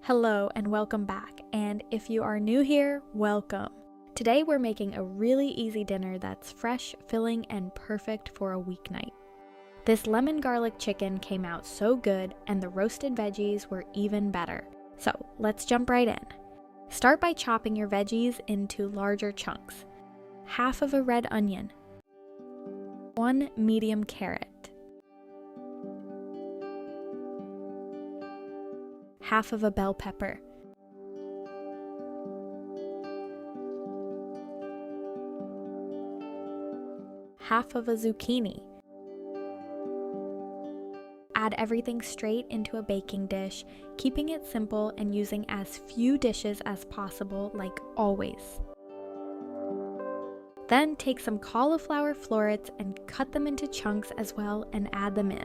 Hello and welcome back, and if you are new here, welcome. Today we're making a really easy dinner that's fresh, filling, and perfect for a weeknight. This lemon garlic chicken came out so good, and the roasted veggies were even better. So let's jump right in. Start by chopping your veggies into larger chunks. Half of a red onion, 1 medium carrot, half of a bell pepper, half of a zucchini. Add everything straight into a baking dish, keeping it simple and using as few dishes as possible, like always. Then take some cauliflower florets and cut them into chunks as well and add them in.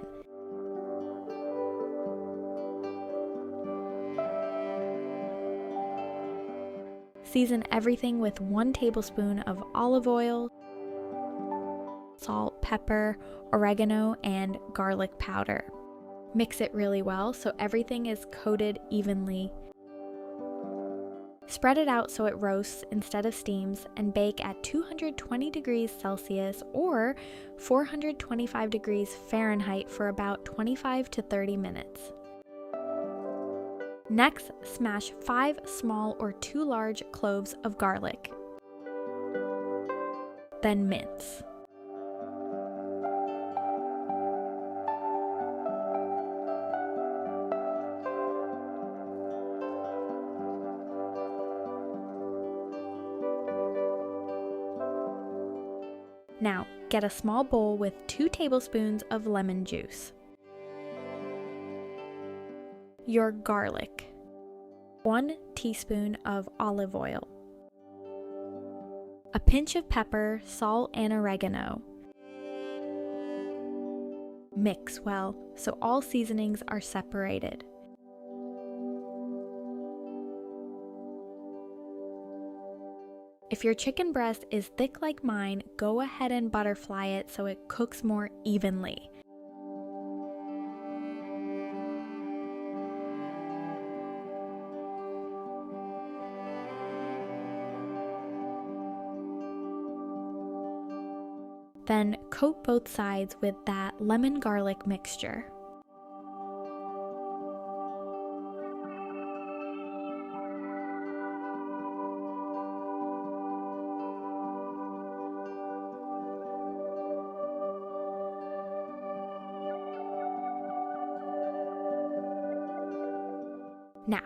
Season everything with 1 tablespoon of olive oil, salt, pepper, oregano, and garlic powder. Mix it really well so everything is coated evenly. Spread it out so it roasts instead of steams and bake at 220 degrees Celsius or 425 degrees Fahrenheit for about 25 to 30 minutes. Next, smash 5 small or 2 large cloves of garlic. Then mince. Now, get a small bowl with 2 tablespoons of lemon juice. Your garlic, 1 teaspoon of olive oil, a pinch of pepper, salt, and oregano. Mix well so all seasonings are separated. If your chicken breast is thick like mine, go ahead and butterfly it so it cooks more evenly. Then coat both sides with that lemon garlic mixture. Now,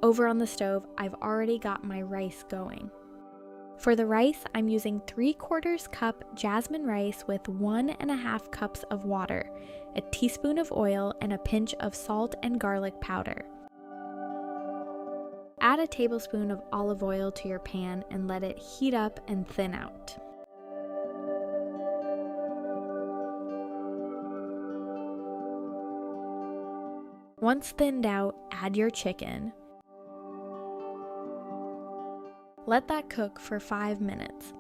over on the stove, I've already got my rice going. For the rice, I'm using 3/4 cup jasmine rice with 1.5 cups of water, a teaspoon of oil, and a pinch of salt and garlic powder. Add a tablespoon of olive oil to your pan and let it heat up and thin out. Once thinned out, add your chicken. Let that cook for 5 minutes.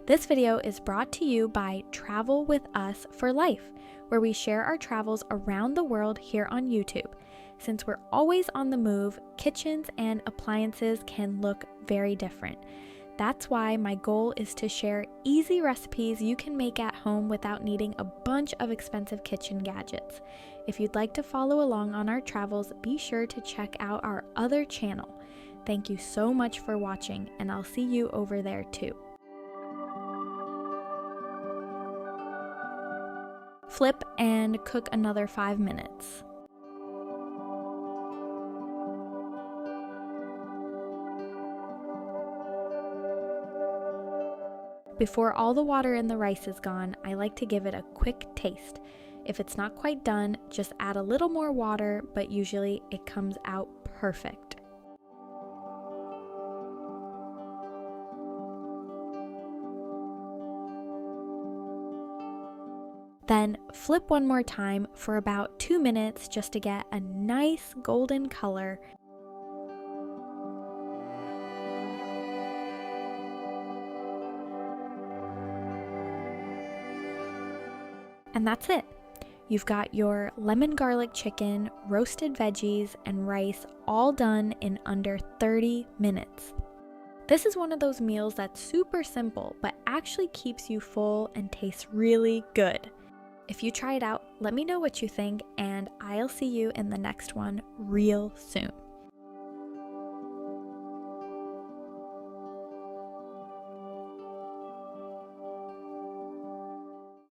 This video is brought to you by Travel With Us for Life, where we share our travels around the world here on YouTube. Since we're always on the move, kitchens and appliances can look very different. That's why my goal is to share easy recipes you can make at home without needing a bunch of expensive kitchen gadgets. If you'd like to follow along on our travels, be sure to check out our other channel. Thank you so much for watching, and I'll see you over there too. Flip and cook another 5 minutes. Before all the water in the rice is gone, I like to give it a quick taste. If it's not quite done, just add a little more water, but usually it comes out perfect. Then flip one more time for about 2 minutes just to get a nice golden color. And that's it. You've got your lemon garlic chicken, roasted veggies, and rice all done in under 30 minutes. This is one of those meals that's super simple, but actually keeps you full and tastes really good. If you try it out, let me know what you think, and I'll see you in the next one real soon.